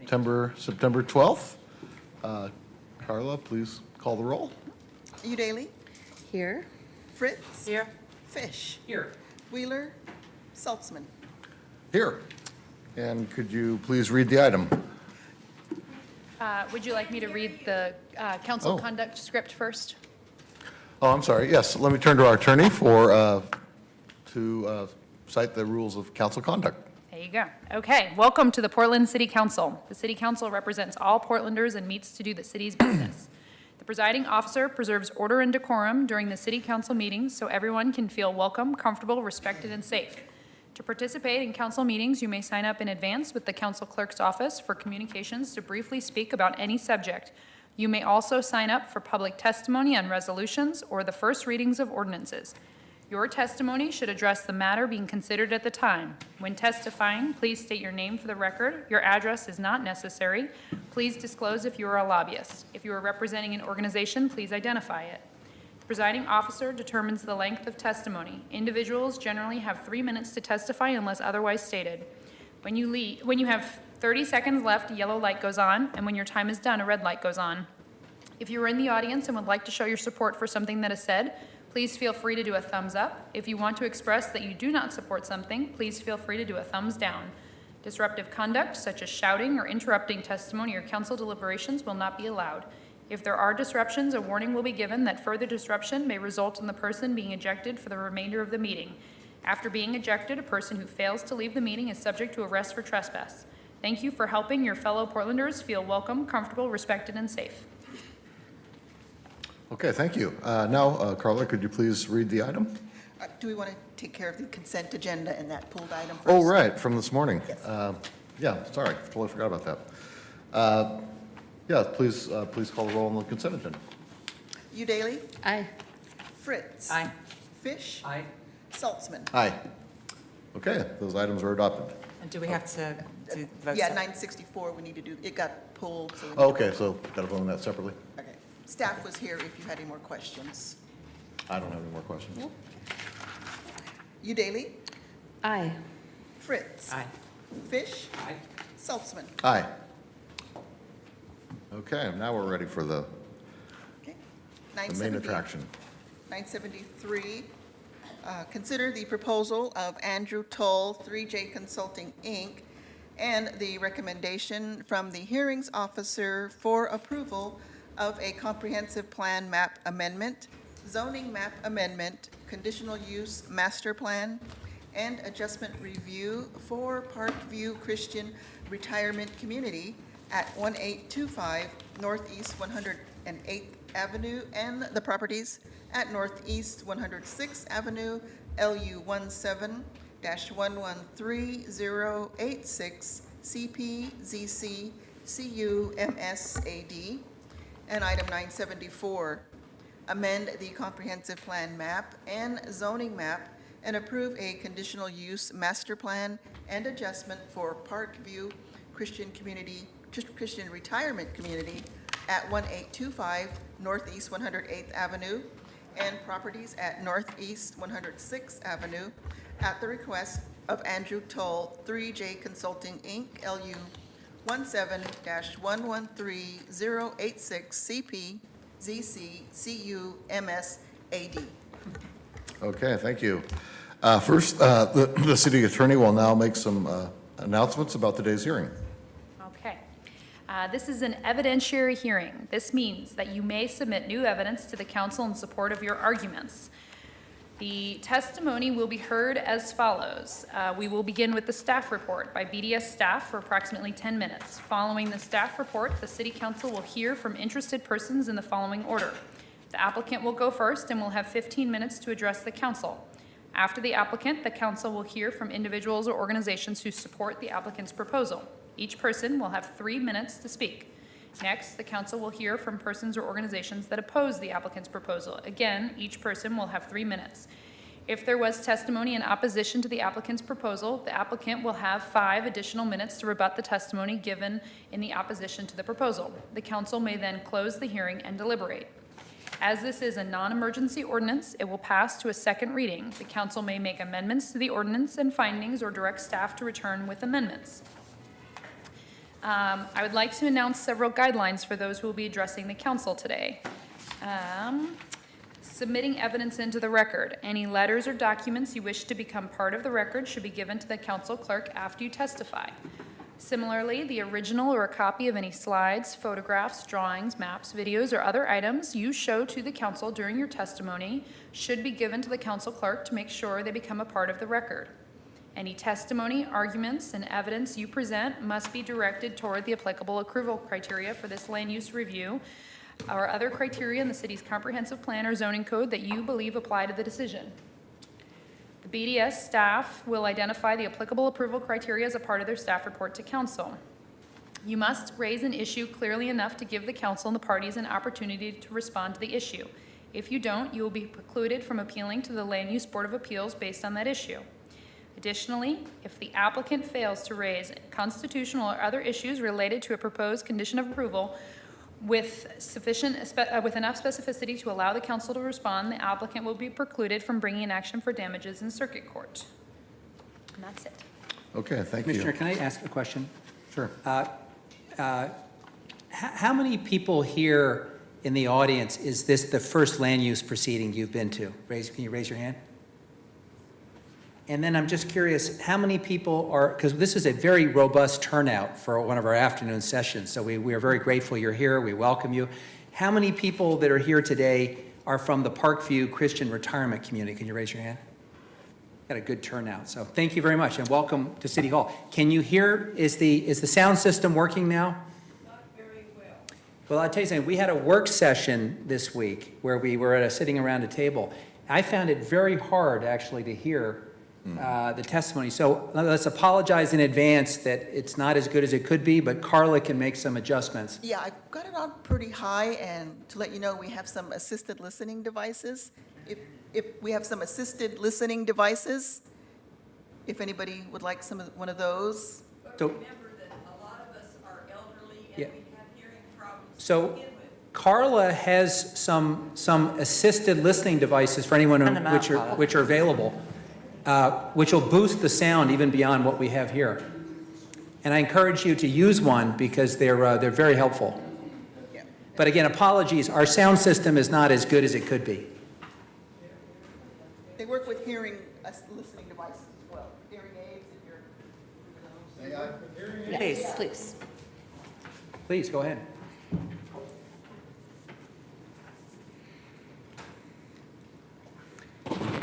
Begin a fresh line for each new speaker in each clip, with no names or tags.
September 12th. Carla, please call the roll.
Udaly,
Here.
Fritz,
Here.
Fish,
Here.
Wheeler, Saltzman.
Here. And could you please read the item?
Would you like me to read the council
Oh.
conduct script first?
Oh, I'm sorry. Yes, let me turn to our attorney to cite the rules of council conduct.
There you go. Okay, welcome to the Portland City Council. The City Council represents all Portlanders and meets to do the city's business. The presiding officer preserves order and decorum during the City Council meetings so everyone can feel welcome, comfortable, respected, and safe. To participate in council meetings, you may sign up in advance with the council clerk's office for communications to briefly speak about any subject. You may also sign up for public testimony on resolutions or the first readings of ordinances. Your testimony should address the matter being considered at the time. When testifying, please state your name for the record. Your address is not necessary. Please disclose if you are a lobbyist. If you are representing an organization, please identify it. The presiding officer determines the length of testimony. Individuals generally have 3 minutes to testify unless otherwise stated. When you have 30 seconds left, a yellow light goes on, and when your time is done, a red light goes on. If you are in the audience and would like to show your support for something that is said, please feel free to do a thumbs up. If you want to express that you do not support something, please feel free to do a thumbs down. Disruptive conduct, such as shouting or interrupting testimony or council deliberations, will not be allowed. If there are disruptions, a warning will be given that further disruption may result in the person being ejected for the remainder of the meeting. After being ejected, a person who fails to leave the meeting is subject to arrest for trespass. Thank you for helping your fellow Portlanders feel welcome, comfortable, respected, and safe.
Okay, thank you. Now, Carla, could you please read the item?
Do we want to take care of the consent agenda and that pulled item first?
Oh, right, from this morning.
Yes.
Yeah, sorry, totally forgot about that. Yeah, please call the roll on the consent agenda.
Udaly,
Aye.
Fritz.
Aye.
Fish,
Aye.
Saltzman.
Aye. Okay, those items are adopted.
And do we have to do votes?
Yeah, 964, we need to do, it got pulled, so.
Okay, so got to vote on that separately?
Okay. Staff was here if you had any more questions.
I don't have any more questions.
Udaly,
Aye.
Fritz.
Aye.
Fish,
Aye.
Saltzman.
Aye. Okay, now we're ready for the
Okay.
main
970
attraction.
973, consider the proposal of Andrew Toll, 3J Consulting, Inc., and the recommendation from the hearings officer for approval of a comprehensive plan map amendment, zoning map amendment, conditional use master plan, and adjustment review for Parkview Christian Retirement Community at 1825 Northeast 108th Avenue and the properties at Northeast 106th Avenue, LU 17-113086, CPZC, CU, MSAD. And item 974, amend the comprehensive plan map and zoning map and approve a conditional use master plan and adjustment for Parkview Christian Retirement Community at 1825 Northeast 108th Avenue and properties at Northeast 106th Avenue at the request of Andrew Toll, 3J Consulting, Inc., LU 17-113086, CP, ZC, CU, MSAD.
Okay, thank you. First, the city attorney will now make some announcements about today's hearing.
Okay. This is an evidentiary hearing. This means that you may submit new evidence to the council in support of your arguments. The testimony will be heard as follows. We will begin with the staff report by BDS staff for approximately 10 minutes. Following the staff report, the city council will hear from interested persons in the following order. The applicant will go first and will have 15 minutes to address the council. After the applicant, the council will hear from individuals or organizations who support the applicant's proposal. Each person will have 3 minutes to speak. Next, the council will hear from persons or organizations that oppose the applicant's proposal. Again, each person will have 3 minutes. If there was testimony in opposition to the applicant's proposal, the applicant will have 5 additional minutes to rebut the testimony given in the opposition to the proposal. The council may then close the hearing and deliberate. As this is a non-emergency ordinance, it will pass to a second reading. The council may make amendments to the ordinance and findings or direct staff to return with amendments. I would like to announce several guidelines for those who will be addressing the council today. Submitting evidence into the record. Any letters or documents you wish to become part of the record should be given to the council clerk after you testify. Similarly, the original or a copy of any slides, photographs, drawings, maps, videos, or other items you show to the council during your testimony should be given to the council clerk to make sure they become a part of the record. Any testimony, arguments, and evidence you present must be directed toward the applicable approval criteria for this land use review or other criteria in the city's comprehensive plan or zoning code that you believe apply to the decision. The BDS staff will identify the applicable approval criteria as a part of their staff report to council. You must raise an issue clearly enough to give the council and the parties an opportunity to respond to the issue. If you don't, you will be precluded from appealing to the Land Use Board of Appeals based on that issue. Additionally, if the applicant fails to raise constitutional or other issues related to a proposed condition of approval with enough specificity to allow the council to respond, the applicant will be precluded from bringing an action for damages in circuit court. And that's it.
Okay, thank you.
Commissioner, can I ask a question?
Sure.
How many people here in the audience is this the first land use proceeding you've been to? Can you raise your hand? And then I'm just curious, how many people are, because this is a very robust turnout for one of our afternoon sessions, so we are very grateful you're here, we welcome you. How many people that are here today are from the Parkview Christian Retirement Community? Can you raise your hand? Got a good turnout, so thank you very much, and welcome to City Hall. Can you hear, is the sound system working now?
Not very well.
Well, I'll tell you something, we had a work session this week where we were sitting around a table. I found it very hard actually to hear the testimony. So let's apologize in advance that it's not as good as it could be, but Carla can make some adjustments.
Yeah, I've got it on pretty high, and to let you know, we have some assisted listening devices. If we have some assisted listening devices, if anybody would like one of those.
But
So-
remember that a lot of us are elderly and
Yeah.
we have hearing problems to
So
begin with.
Carla has some assisted listening devices for anyone
Send them out,
which are available, which will boost the sound even beyond what we have here. And I encourage you to use one because they're very helpful.
Yeah.
But again, apologies, our sound system is not as good as it could be.
They work with hearing listening devices as well, hearing aids if you're.
Please, please.
Please, go ahead.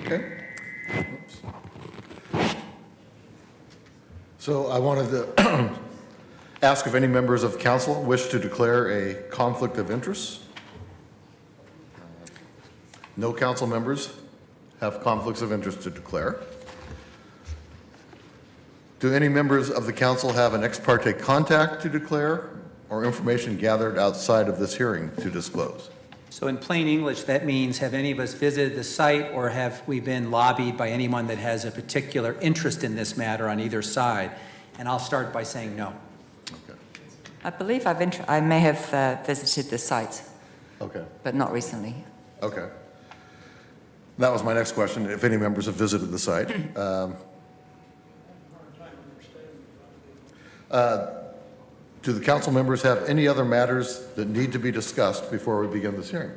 Okay. Oops. So I wanted to ask if any members of council wish to declare a conflict of interest. No council members have conflicts of interest to declare. Do any members of the council have an ex parte contact to declare or information gathered outside of this hearing to disclose?
So in plain English, that means have any of us visited the site or have we been lobbied by anyone that has a particular interest in this matter on either side? And I'll start by saying no.
Okay.
I believe I may have visited the site,
Okay.
but not recently.
Okay. That was my next question, if any members have visited the site. Do the council members have any other matters that need to be discussed before we begin this hearing?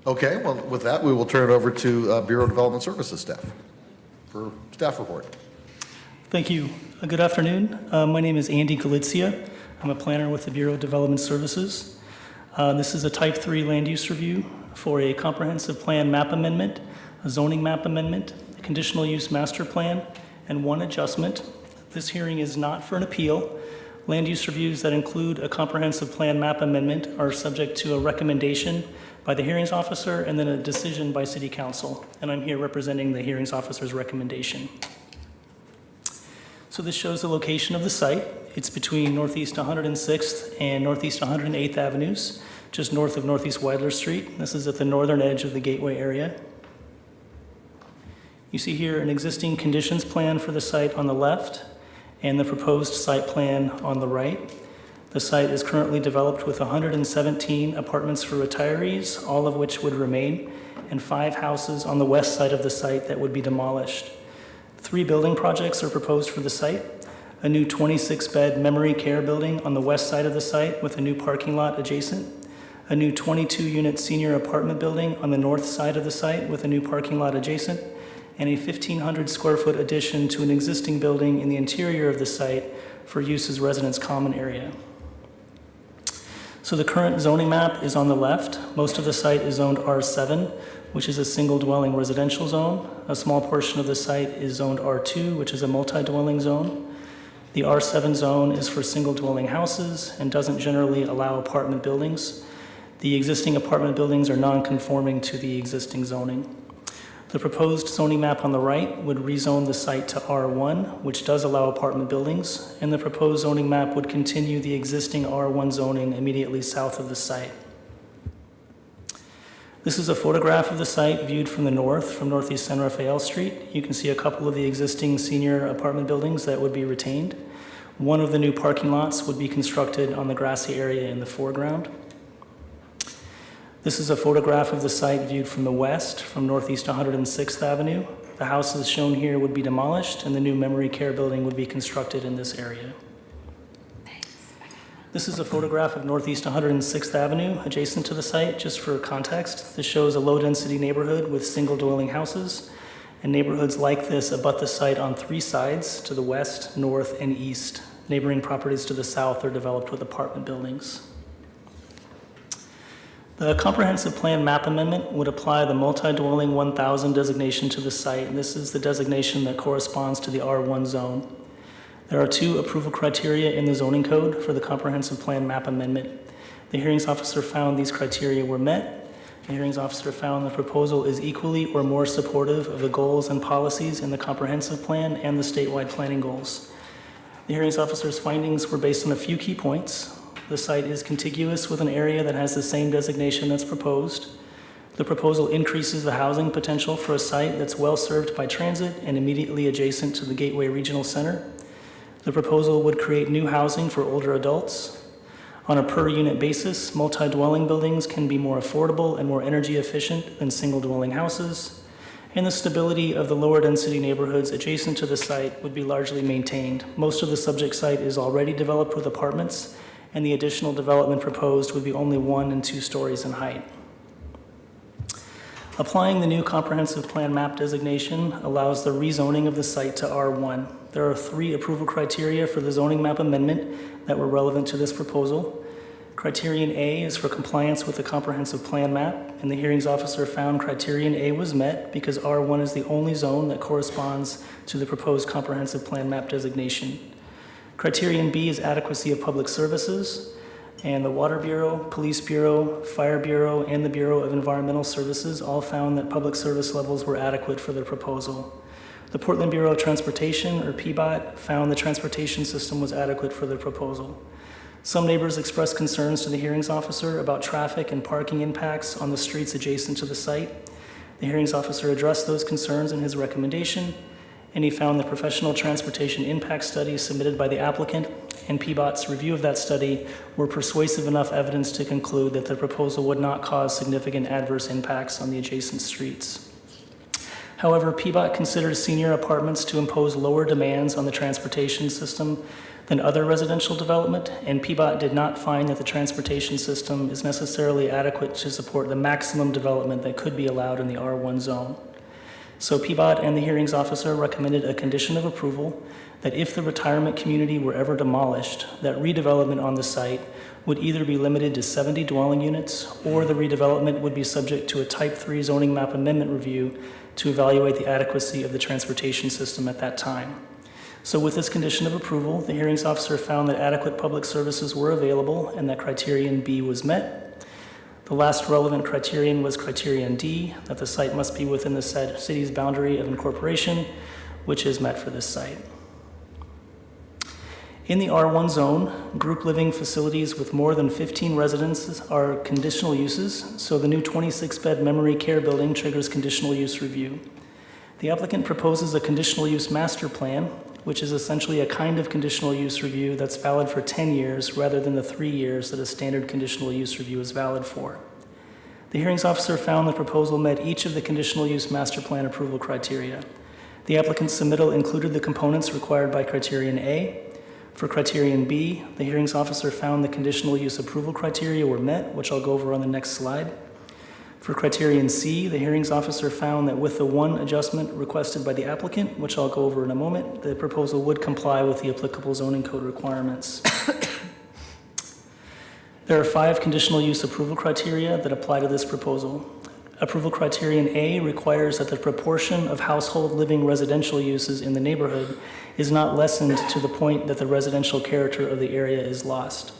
Okay, well, with that, we will turn it over to Bureau of Development Services staff for staff report.
Thank you. Good afternoon. My name is Andy Galizia. I'm a planner with the Bureau of Development Services. This is a Type 3 land use review for a comprehensive plan map amendment, a zoning map amendment, a conditional use master plan, and one adjustment. This hearing is not for an appeal. Land use reviews that include a comprehensive plan map amendment are subject to a recommendation by the hearings officer and then a decision by City Council. And I'm here representing the hearings officer's recommendation. So this shows the location of the site. It's between Northeast 106th and Northeast 108th Avenues, just north of Northeast Weidler Street. This is at the northern edge of the Gateway area. You see here an existing conditions plan for the site on the left and the proposed site plan on the right. The site is currently developed with 117 apartments for retirees, all of which would remain, and 5 houses on the west side of the site that would be demolished. 3 building projects are proposed for the site. a new 26-bed memory care building on the west side of the site with a new parking lot adjacent, a new 22-unit senior apartment building on the north side of the site with a new parking lot adjacent, and a 1,500 square foot addition to an existing building in the interior of the site for use as residents' common area. So the current zoning map is on the left. Most of the site is zoned R7, which is a single-dwelling residential zone. A small portion of the site is zoned R2, which is a multi-dwelling zone. The R7 zone is for single-dwelling houses and doesn't generally allow apartment buildings. The existing apartment buildings are non-conforming to the existing zoning. The proposed zoning map on the right would rezone the site to R1, which does allow apartment buildings, and the proposed zoning map would continue the existing R1 zoning immediately south of the site. This is a photograph of the site viewed from the north, from Northeast San Rafael Street. You can see a couple of the existing senior apartment buildings that would be retained. One of the new parking lots would be constructed on the grassy area in the foreground. This is a photograph of the site viewed from the west, from Northeast 106th Avenue. The houses shown here would be demolished, and the new memory care building would be constructed in this area. This is a photograph of Northeast 106th Avenue, adjacent to the site. Just for context, this shows a low-density neighborhood with single-dwelling houses, and neighborhoods like this abut the site on three sides, to the west, north, and east. Neighboring properties to the south are developed with apartment buildings. The comprehensive plan map amendment would apply the multi-dwelling 1,000 designation to the site, and this is the designation that corresponds to the R1 zone. There are two approval criteria in the zoning code for the comprehensive plan map amendment. The hearings officer found these criteria were met. The hearings officer found the proposal is equally or more supportive of the goals and policies in the comprehensive plan and the statewide planning goals. The hearings officer's findings were based on a few key points. The site is contiguous with an area that has the same designation that's proposed. The proposal increases the housing potential for a site that's well served by transit and immediately adjacent to the Gateway Regional Center. The proposal would create new housing for older adults. On a per-unit basis, multi-dwelling buildings can be more affordable and more energy efficient than single-dwelling houses. And the stability of the lower-density neighborhoods adjacent to the site would be largely maintained. Most of the subject site is already developed with apartments, and the additional development proposed would be only 1 and 2 stories in height. Applying the new comprehensive plan map designation allows the rezoning of the site to R1. There are 3 approval criteria for the zoning map amendment that were relevant to this proposal. Criterion A is for compliance with the comprehensive plan map, and the hearings officer found criterion A was met because R1 is the only zone that corresponds to the proposed comprehensive plan map designation. Criterion B is adequacy of public services, and the Water Bureau, Police Bureau, Fire Bureau, and the Bureau of Environmental Services all found that public service levels were adequate for the proposal. The Portland Bureau of Transportation, or PBOT, found the transportation system was adequate for the proposal. Some neighbors expressed concerns to the hearings officer about traffic and parking impacts on the streets adjacent to the site. The hearings officer addressed those concerns in his recommendation, and he found the professional transportation impact study submitted by the applicant and PBOT's review of that study were persuasive enough evidence to conclude that the proposal would not cause significant adverse impacts on the adjacent streets. However, PBOT considers senior apartments to impose lower demands on the transportation system than other residential development, and PBOT did not find that the transportation system is necessarily adequate to support the maximum development that could be allowed in the R1 zone. So PBOT and the hearings officer recommended a condition of approval that if the retirement community were ever demolished, that redevelopment on the site would either be limited to 70 dwelling units or the redevelopment would be subject to a Type 3 zoning map amendment review to evaluate the adequacy of the transportation system at that time. So with this condition of approval, the hearings officer found that adequate public services were available and that criterion B was met. The last relevant criterion was criterion D, that the site must be within the city's boundary of incorporation, which is met for this site. In the R1 zone, group living facilities with more than 15 residents are conditional uses, so the new 26-bed memory care building triggers conditional use review. The applicant proposes a conditional use master plan, which is essentially a kind of conditional use review that's valid for 10 years rather than the 3 years that a standard conditional use review is valid for. The hearings officer found the proposal met each of the conditional use master plan approval criteria. The applicant's submittal included the components required by criterion A, For criterion B, the hearings officer found the conditional use approval criteria were met, which I'll go over on the next slide. For criterion C, the hearings officer found that with the one adjustment requested by the applicant, which I'll go over in a moment, the proposal would comply with the applicable zoning code requirements. There are 5 conditional use approval criteria that apply to this proposal. Approval criterion A requires that the proportion of household living residential uses in the neighborhood is not lessened to the point that the residential character of the area is lost.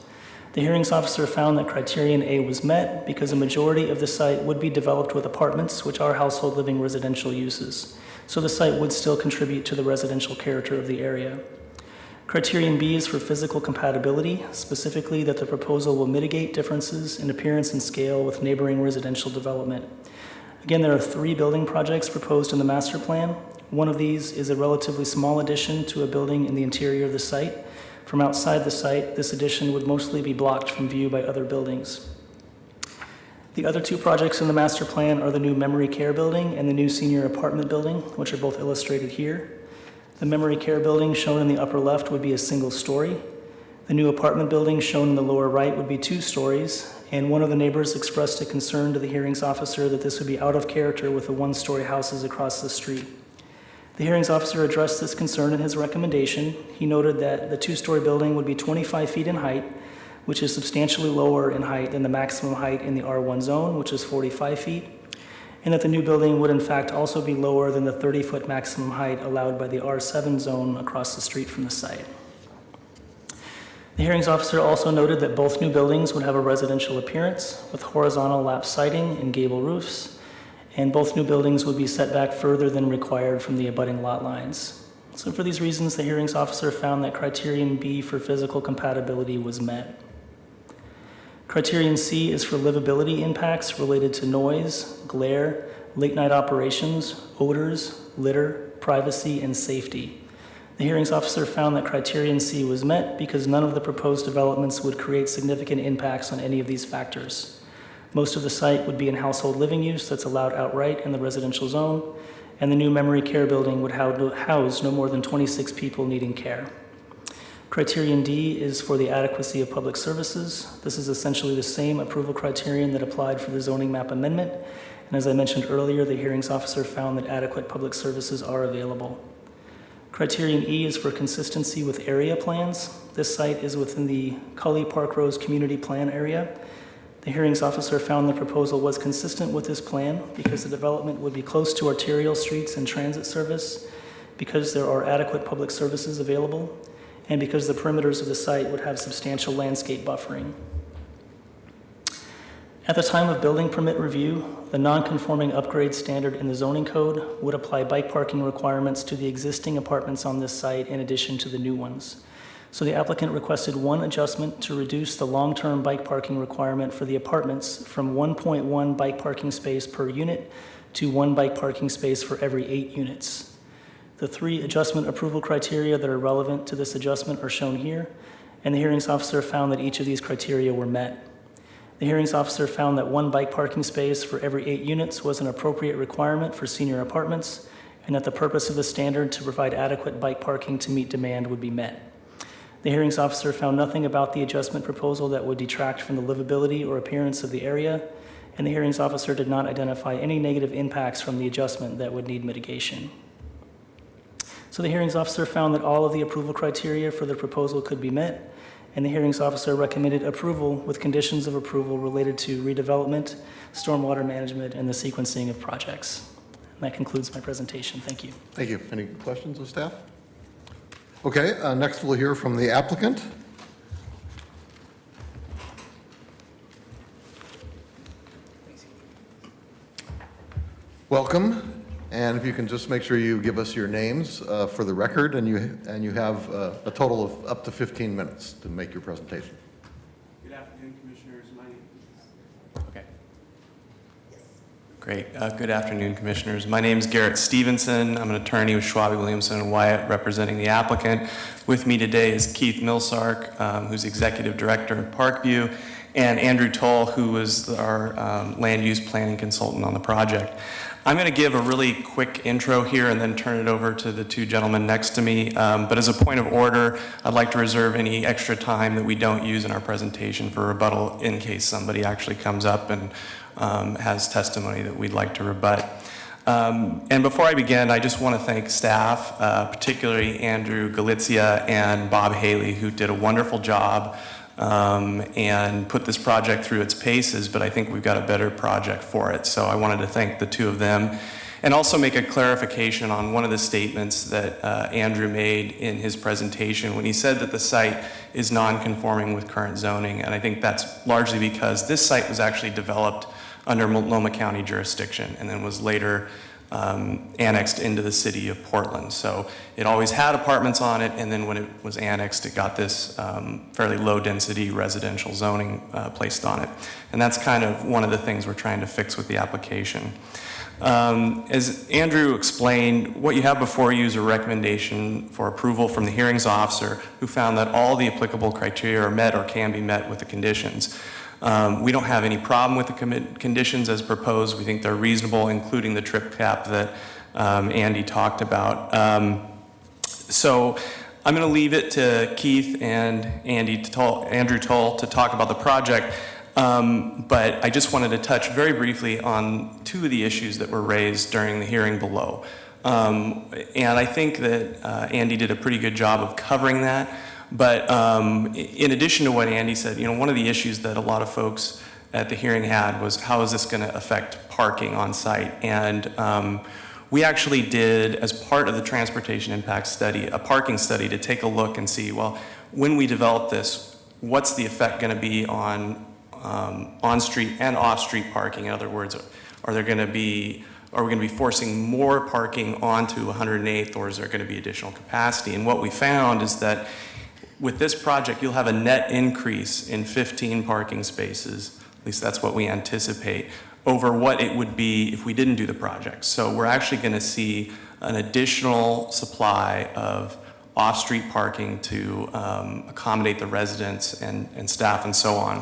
The hearings officer found that criterion A was met because a majority of the site would be developed with apartments, which are household living residential uses. So the site would still contribute to the residential character of the area. Criterion B is for physical compatibility, specifically that the proposal will mitigate differences in appearance and scale with neighboring residential development. Again, there are 3 building projects proposed in the master plan. One of these is a relatively small addition to a building in the interior of the site. From outside the site, this addition would mostly be blocked from view by other buildings. The other 2 projects in the master plan are the new memory care building and the new senior apartment building, which are both illustrated here. The memory care building shown in the upper left would be a single story. The new apartment building shown in the lower right would be 2 stories, and one of the neighbors expressed a concern to the hearings officer that this would be out of character with the 1-story houses across the street. The hearings officer addressed this concern in his recommendation. He noted that the 2-story building would be 25 feet in height, which is substantially lower in height than the maximum height in the R1 zone, which is 45 feet, and that the new building would in fact also be lower than the 30-foot maximum height allowed by the R7 zone across the street from the site. The hearings officer also noted that both new buildings would have a residential appearance with horizontal lap siding and gable roofs, and both new buildings would be set back further than required from the abutting lot lines. So for these reasons, the hearings officer found that criterion B for physical compatibility was met. Criterion C is for livability impacts related to noise, glare, late-night operations, odors, litter, privacy, and safety. The hearings officer found that criterion C was met because none of the proposed developments would create significant impacts on any of these factors. Most of the site would be in household living use that's allowed outright in the residential zone, and the new memory care building would house no more than 26 people needing care. Criterion D is for the adequacy of public services. This is essentially the same approval criterion that applied for the zoning map amendment. And as I mentioned earlier, the hearings officer found that adequate public services are available. Criterion E is for consistency with area plans. This site is within the Cully Park Rose Community Plan area. The hearings officer found the proposal was consistent with this plan because the development would be close to arterial streets and transit service, because there are adequate public services available, and because the perimeters of the site would have substantial landscape buffering. At the time of building permit review, the non-conforming upgrade standard in the zoning code would apply bike parking requirements to the existing apartments on this site in addition to the new ones. So the applicant requested one adjustment to reduce the long-term bike parking requirement for the apartments from 1.1 bike parking space per unit to 1 bike parking space for every 8 units. The 3 adjustment approval criteria that are relevant to this adjustment are shown here, and the hearings officer found that each of these criteria were met. The hearings officer found that 1 bike parking space for every 8 units was an appropriate requirement for senior apartments, and that the purpose of the standard to provide adequate bike parking to meet demand would be met. The hearings officer found nothing about the adjustment proposal that would detract from the livability or appearance of the area, and the hearings officer did not identify any negative impacts from the adjustment that would need mitigation. So the hearings officer found that all of the approval criteria for the proposal could be met, and the hearings officer recommended approval with conditions of approval related to redevelopment, stormwater management, and the sequencing of projects. And that concludes my presentation. Thank you.
Thank you. Any questions of staff? Okay, next we'll hear from the applicant. Welcome, and if you can just make sure you give us your names for the record, and you have a total of up to 15 minutes to make your presentation.
Good afternoon, Commissioners. Okay. Great. Good afternoon, Commissioners. My name is Garrett Stevenson. I'm an attorney with Schwabe, Williamson, and Wyatt, representing the applicant. With me today is Keith Millsark, who's Executive Director of Parkview, and Andrew Toll, who is our land use planning consultant on the project. I'm going to give a really quick intro here and then turn it over to the two gentlemen next to me. But as a point of order, I'd like to reserve any extra time that we don't use in our presentation for rebuttal in case somebody actually comes up and has testimony that we'd like to rebut. And before I begin, I just want to thank staff, particularly Andrew Galizia and Bob Haley, who did a wonderful job and put this project through its paces, but I think we've got a better project for it. So I wanted to thank the two of them and also make a clarification on one of the statements that Andrew made in his presentation when he said that the site is non-conforming with current zoning. And I think that's largely because this site was actually developed under Multnomah County jurisdiction and then was later annexed into the city of Portland. So it always had apartments on it, and then when it was annexed, it got this fairly low-density residential zoning placed on it. And that's kind of one of the things we're trying to fix with the application. As Andrew explained, what you have before you is a recommendation for approval from the hearings officer who found that all the applicable criteria are met or can be met with the conditions. We don't have any problem with the conditions as proposed. We think they're reasonable, including the trip cap that Andy talked about. So I'm going to leave it to Keith and Andrew Toll to talk about the project. But I just wanted to touch very briefly on two of the issues that were raised during the hearing below. And I think that Andy did a pretty good job of covering that. But in addition to what Andy said, one of the issues that a lot of folks at the hearing had was how is this going to affect parking on site? And we actually did, as part of the transportation impact study, a parking study to take a look and see, well, when we develop this, what's the effect going to be on on-street and off-street parking? In other words, are we going to be forcing more parking onto 108th, or is there going to be additional capacity? And what we found is that with this project, you'll have a net increase in 15 parking spaces, at least that's what we anticipate, over what it would be if we didn't do the project. So we're actually going to see an additional supply of off-street parking to accommodate the residents and staff and so on.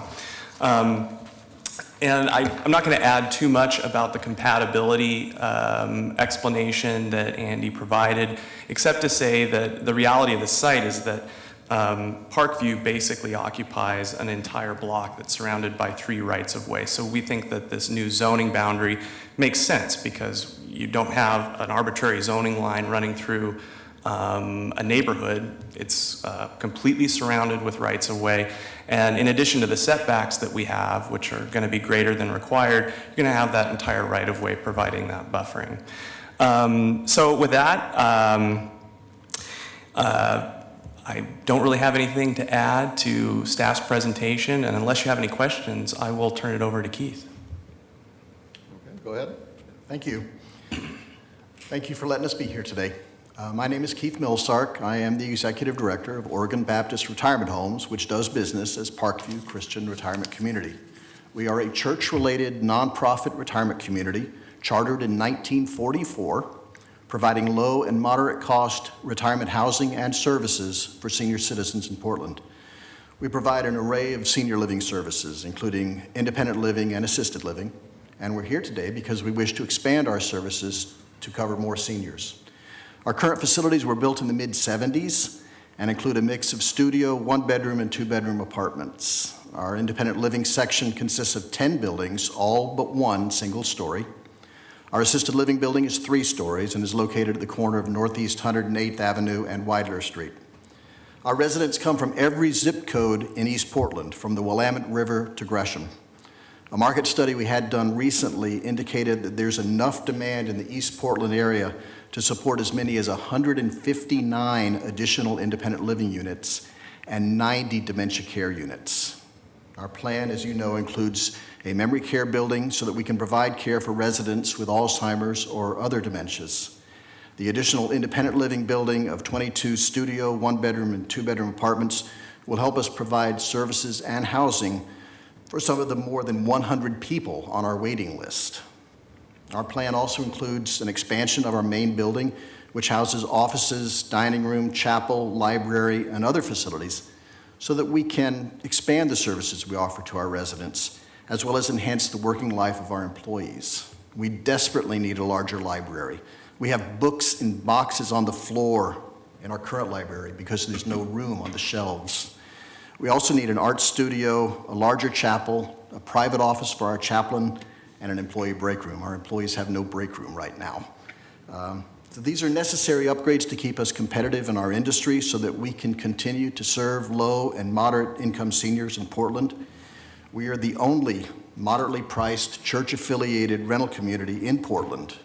And I'm not going to add too much about the compatibility explanation that Andy provided, except to say that the reality of the site is that Parkview basically occupies an entire block that's surrounded by 3 rights-of-way. So we think that this new zoning boundary makes sense because you don't have an arbitrary zoning line running through a neighborhood. It's completely surrounded with rights-of-way. And in addition to the setbacks that we have, which are going to be greater than required, you're going to have that entire right-of-way providing that buffering. So with that, I don't really have anything to add to staff's presentation, and unless you have any questions, I will turn it over to Keith.
Okay, go ahead.
Thank you. Thank you for letting us be here today. My name is Keith Millsark. I am the Executive Director of Oregon Baptist Retirement Homes, which does business as Parkview Christian Retirement Community. We are a church-related nonprofit retirement community chartered in 1944, providing low and moderate cost retirement housing and services for senior citizens in Portland. We provide an array of senior living services, including independent living and assisted living, and we're here today because we wish to expand our services to cover more seniors. Our current facilities were built in the mid-'70s and include a mix of studio, 1-bedroom, and 2-bedroom apartments. Our independent living section consists of 10 buildings, all but one single story. Our assisted living building is 3 stories and is located at the corner of Northeast 108th Avenue and Weidler Street. Our residents come from every zip code in East Portland, from the Willamette River to Gresham. A market study we had done recently indicated that there's enough demand in the East Portland area to support as many as 159 additional independent living units and 90 dementia care units. Our plan, as you know, includes a memory care building so that we can provide care for residents with Alzheimer's or other dementias. The additional independent living building of 22 studio, 1-bedroom, and 2-bedroom apartments will help us provide services and housing for some of the more than 100 people on our waiting list. Our plan also includes an expansion of our main building, which houses offices, dining room, chapel, library, and other facilities, so that we can expand the services we offer to our residents, as well as enhance the working life of our employees. We desperately need a larger library. We have books in boxes on the floor in our current library because there's no room on the shelves. We also need an art studio, a larger chapel, a private office for our chaplain, and an employee break room. Our employees have no break room right now. So these are necessary upgrades to keep us competitive in our industry so that we can continue to serve low and moderate income seniors in Portland. We are the only moderately priced church-affiliated rental community in Portland.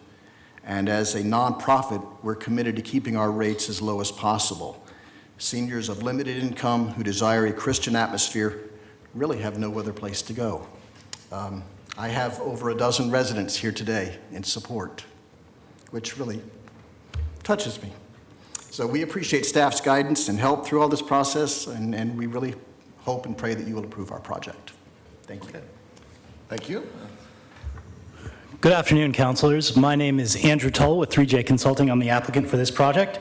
And as a nonprofit, we're committed to keeping our rates as low as possible. Seniors of limited income who desire a Christian atmosphere really have no other place to go. I have over a dozen residents here today in support, which really touches me. So we appreciate staff's guidance and help through all this process, and we really hope and pray that you will approve our project. Thank you.
Thank you.
Good afternoon, councilors. My name is Andrew Tull with 3J Consulting. I'm the applicant for this project.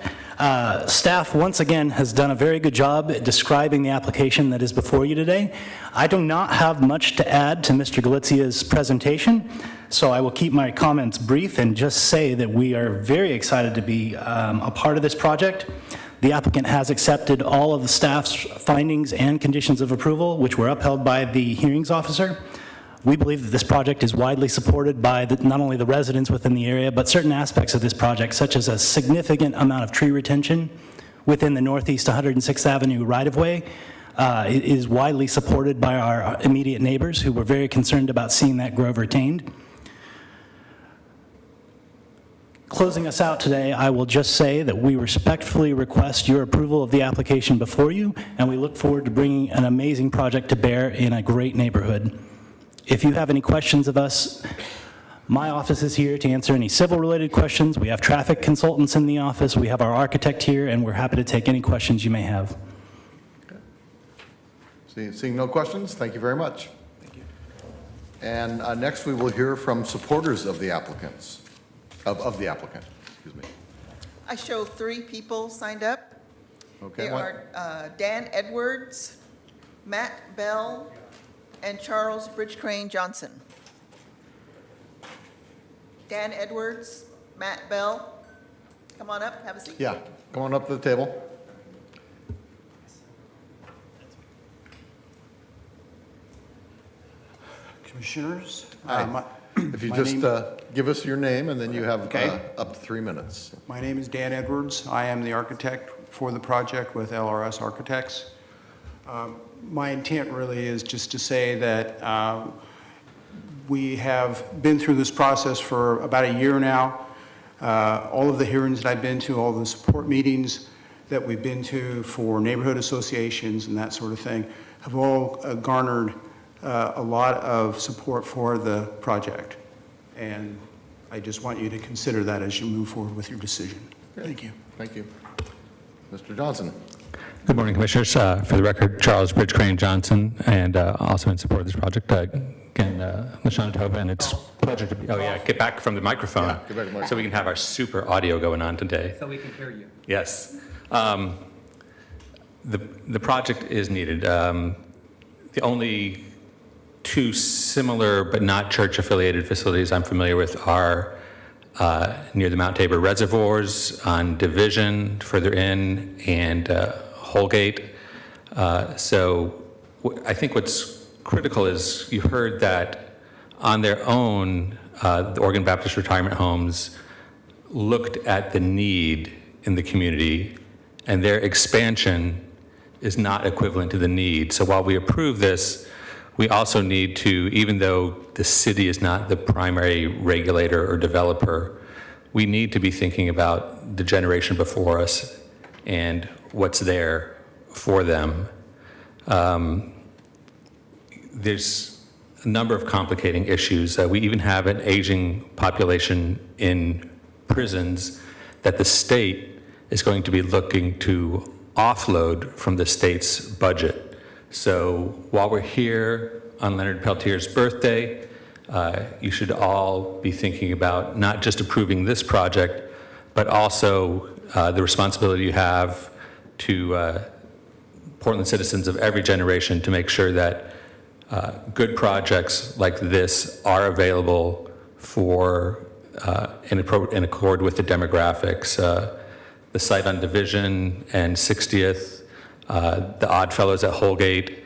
Staff, once again, has done a very good job at describing the application that is before you today. I do not have much to add to Mr. Galizia's presentation, so I will keep my comments brief and just say that we are very excited to be a part of this project. The applicant has accepted all of the staff's findings and conditions of approval, which were upheld by the hearings officer. We believe that this project is widely supported by not only the residents within the area, but certain aspects of this project, such as a significant amount of tree retention within the Northeast 106th Avenue right-of-way, is widely supported by our immediate neighbors who were very concerned about seeing that grove retained. Closing us out today, I will just say that we respectfully request your approval of the application before you, and we look forward to bringing an amazing project to bear in a great neighborhood. If you have any questions of us, my office is here to answer any civil-related questions. We have traffic consultants in the office. We have our architect here, and we're happy to take any questions you may have.
Seeing no questions, thank you very much. Thank you. And next, we will hear from supporters of the applicants, of the applicant, excuse me.
I show 3 people signed up.
Okay.
They are Dan Edwards, Matt Bell, and Charles Bridgecrane Johnson. Dan Edwards, Matt Bell, come on up, have a seat.
Yeah, come on up to the table.
Commissioners.
Hi. If you just give us your name, and then you have up to 3 minutes.
My name is Dan Edwards. I am the architect for the project with LRS Architects. My intent really is just to say that we have been through this process for about a year now. All of the hearings that I've been to, all the support meetings that we've been to for neighborhood associations and that sort of thing have all garnered a lot of support for the project. And I just want you to consider that as you move forward with your decision. Thank you.
Thank you. Mr. Johnson.
Good morning, Commissioners. For the record, Charles Bridgecrane Johnson, and also in support of this project. Again, LaShonda Tobin, it's a pleasure to be.
Oh, yeah, get back from the microphone,
Yeah, get back to the microphone.
so we can have our super audio going on today.
So we can hear you.
Yes. The project is needed. The only 2 similar but not church-affiliated facilities I'm familiar with are near the Mount Tabor reservoirs on Division, further in, and Holgate. So I think what's critical is you heard that on their own, the Oregon Baptist Retirement Homes looked at the need in the community, and their expansion is not equivalent to the need. So while we approve this, we also need to, even though the city is not the primary regulator or developer, we need to be thinking about the generation before us and what's there for them. There's a number of complicating issues. We even have an aging population in prisons that the state is going to be looking to offload from the state's budget. So while we're here on Leonard Peltier's birthday, you should all be thinking about not just approving this project, but also the responsibility you have to Portland citizens of every generation to make sure that good projects like this are available in accord with the demographics. The site on Division and 60th, the Oddfellows at Holgate,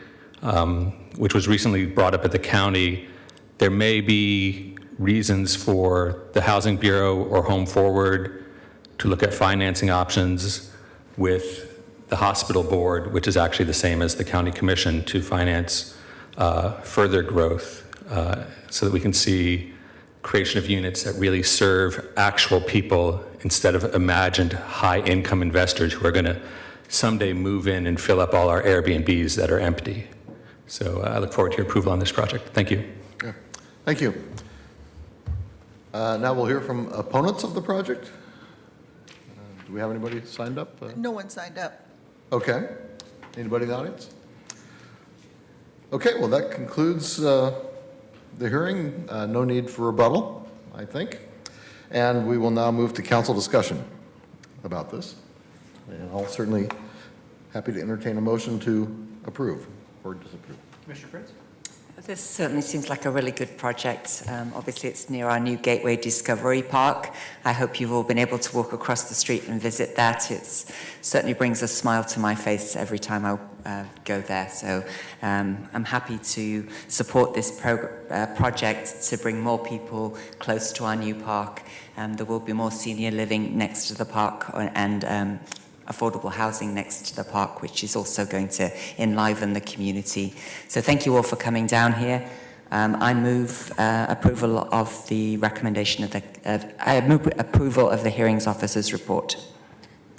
which was recently brought up at the county. There may be reasons for the Housing Bureau or Home Forward to look at financing options with the hospital board, which is actually the same as the county commission, to finance further growth so that we can see creation of units that really serve actual people instead of imagined high-income investors who are going to someday move in and fill up all our Airbnbs that are empty. So I look forward to your approval on this project. Thank you.
Yeah. Thank you. Now we'll hear from opponents of the project. Do we have anybody signed up?
No one signed up.
Okay. Anybody in the audience? Okay, well, that concludes the hearing. No need for rebuttal, I think. And we will now move to council discussion about this. And I'll certainly happy to entertain a motion to approve or disapprove.
Commissioner Fritz?
This certainly seems like a really good project. Obviously, it's near our new Gateway Discovery Park. I hope you've all been able to walk across the street and visit that. It certainly brings a smile to my face every time I go there. So I'm happy to support this project to bring more people close to our new park. There will be more senior living next to the park and affordable housing next to the park, which is also going to enliven the community. So thank you all for coming down here. I move approval of the recommendation of I move approval of the hearings officer's report.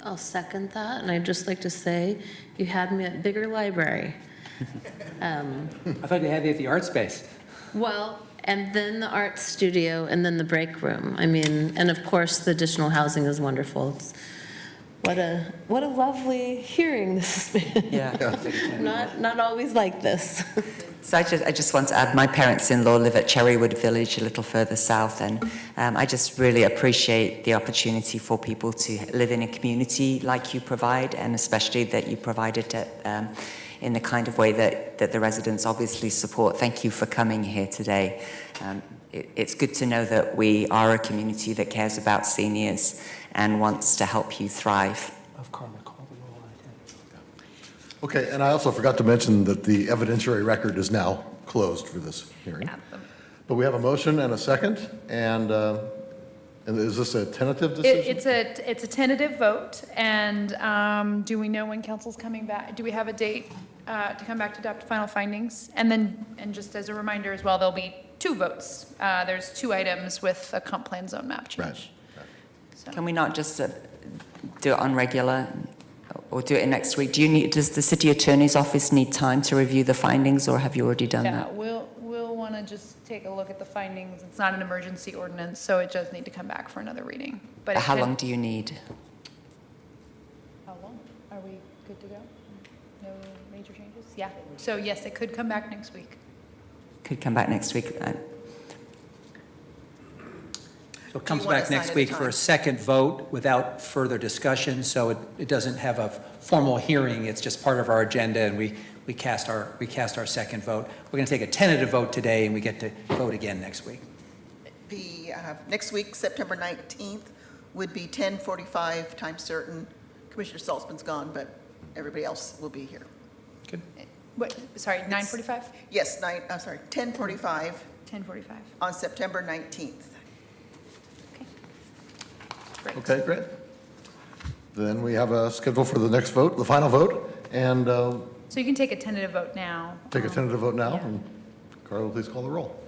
I'll second that, and I'd just like to say you had me at bigger library.
I thought they had you at the art space.
Well, and then the art studio, and then the break room. I mean, and of course, the additional housing is wonderful. It's, what a lovely hearing this has been.
Yeah.
Not always like this.
So I just want to add, my parents-in-law live at Cherrywood Village, a little further south, and I just really appreciate the opportunity for people to live in a community like you provide, and especially that you provide it in the kind of way that the residents obviously support. Thank you for coming here today. It's good to know that we are a community that cares about seniors and wants to help you thrive.
Okay, and I also forgot to mention that the evidentiary record is now closed for this hearing. But we have a motion and a second, and is this a tentative decision?
It's a tentative vote, and do we know when council's coming back? Do we have a date to come back to adopt final findings? And just as a reminder as well, there'll be 2 votes. There's 2 items with a comp plan zone map change.
Right.
So.
Can we not just do it on regular or do it next week? Does the city attorney's office need time to review the findings, or have you already done that?
We'll want to just take a look at the findings. It's not an emergency ordinance, so it does need to come back for another reading. But
How long do you need?
How long? Are we good to go? No major changes? Yeah. So yes, it could come back next week.
Could come back next week.
So it comes
want
back
to
next
sign at
week
a
for a
time?
second vote without further discussion, so it doesn't have a formal hearing, it's just part of our agenda, and we cast our second vote. We're going to take a tentative vote today, and we get to vote again next week.
The next week, September 19th, would be 10:45, time certain. Commissioner Saltzman's gone, but everybody else will be here.
Good.
What, sorry, 9:45?
Yes, 10:45
10:45.
on September 19th.
Great.
Okay, great. Then we have a schedule for the next vote, the final vote, and
So you can take a tentative vote now.
take a tentative vote now.
Yeah.
And Carla, please call the roll.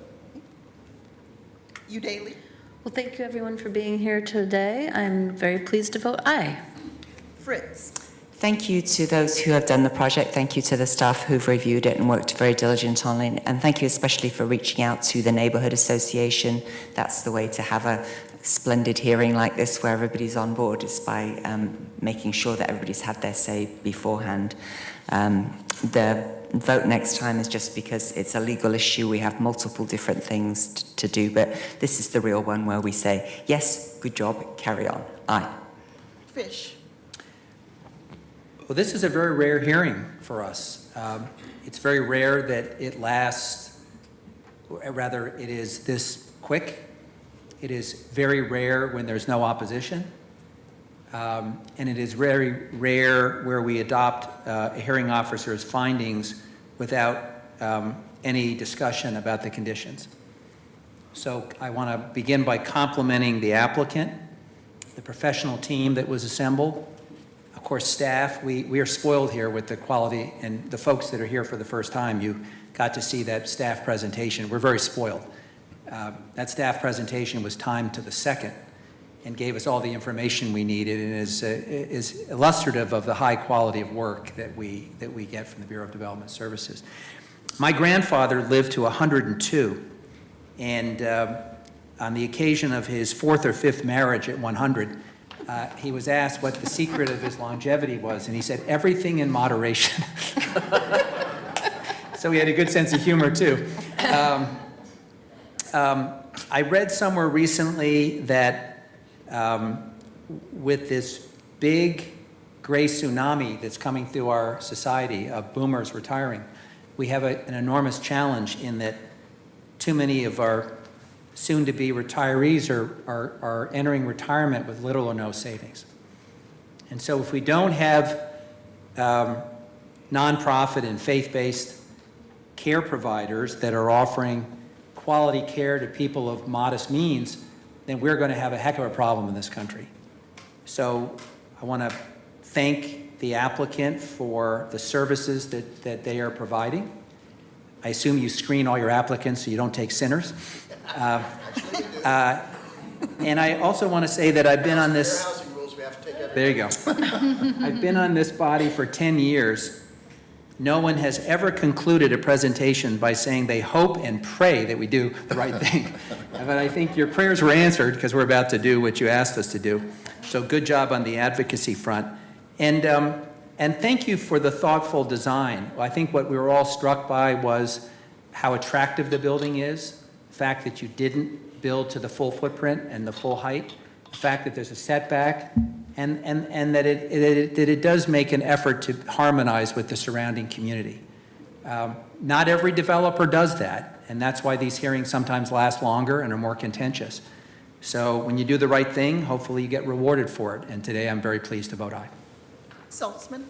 You Daly?
Well, thank you everyone for being here today. I'm very pleased to vote aye.
Fritz?
Thank you to those who have done the project. Thank you to the staff who've reviewed it and worked very diligent on it. And thank you especially for reaching out to the Neighbourhood Association. That's the way to have a splendid hearing like this where everybody's on board, is by making sure that everybody's had their say beforehand. The vote next time is just because it's a legal issue. We have multiple different things to do, but this is the real one where we say, yes, good job, carry on. Aye.
Fish?
Well, this is a very rare hearing for us. It's very rare that it lasts, or rather it is this quick. It is very rare when there's no opposition. And it is very rare where we adopt a hearing officer's findings without any discussion about the conditions. So I want to begin by complimenting the applicant, the professional team that was assembled, of course, staff. We are spoiled here with the quality, and the folks that are here for the first time, you got to see that staff presentation. We're very spoiled. That staff presentation was timed to the second and gave us all the information we needed, and is illustrative of the high quality of work that we get from the Bureau of Development Services. My grandfather lived to 102, and on the occasion of his fourth or fifth marriage at 100, he was asked what the secret of his longevity was, and he said, everything in moderation. So he had a good sense of humor, too. I read somewhere recently that with this big gray tsunami that's coming through our society of boomers retiring, we have an enormous challenge in that too many of our soon-to-be retirees are entering retirement with little or no savings. And so if we don't have nonprofit and faith-based care providers that are offering quality care to people of modest means, then we're going to have a heck of a problem in this country. So I want to thank the applicant for the services that they are providing. I assume you screen all your applicants so you don't take sinners. And I also want to say that I've been on this.
Fair housing rules, we have to take everything.
There you go. I've been on this body for 10 years. No one has ever concluded a presentation by saying they hope and pray that we do the right thing. But I think your prayers were answered because we're about to do what you asked us to do. So good job on the advocacy front. And thank you for the thoughtful design. I think what we were all struck by was how attractive the building is, the fact that you didn't build to the full footprint and the full height, the fact that there's a setback, and that it does make an effort to harmonize with the surrounding community. Not every developer does that, and that's why these hearings sometimes last longer and are more contentious. So when you do the right thing, hopefully you get rewarded for it, and today I'm very pleased to vote aye.
Saltzman?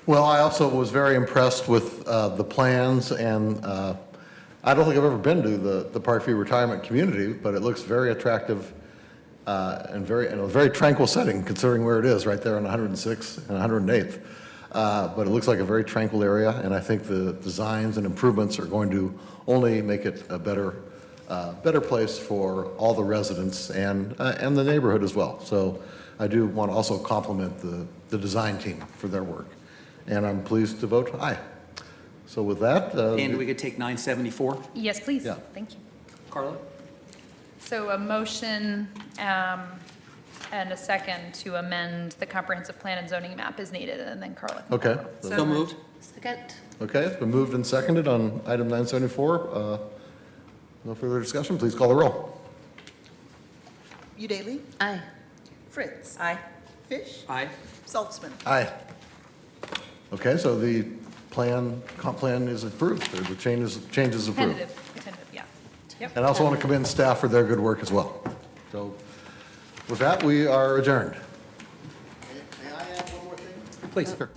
Well, I also was very impressed with the plans, and I don't think I've ever been to the Parkview Retirement Community, but it looks very attractive and in a very tranquil setting, considering where it is, right there on 106th and 108th. But it looks like a very tranquil area, and I think the designs and improvements are going to only make it a better place for all the residents and the neighborhood as well. So I do want to also compliment the design team for their work, and I'm pleased to vote aye. So with that,
And we could take 974.
Yes, please.
Yeah.
Thank you.
Carla?
So a motion and a second to amend the comprehensive plan and zoning map is needed, and then Carla.
okay.
So moved.
Second.
Okay, it's been moved and seconded on item 974. No further discussion, please call the roll.
Udaley?
Aye.
Fritz? Aye. Fish?
Aye.
Saltzman?
Aye. Okay, so the comp plan is approved, or the changes approved.
Tentative, yeah. Yep.
And I also want to commend staff for their good work as well. So with that, we are adjourned.
May I add one more thing?
Please.
Sure.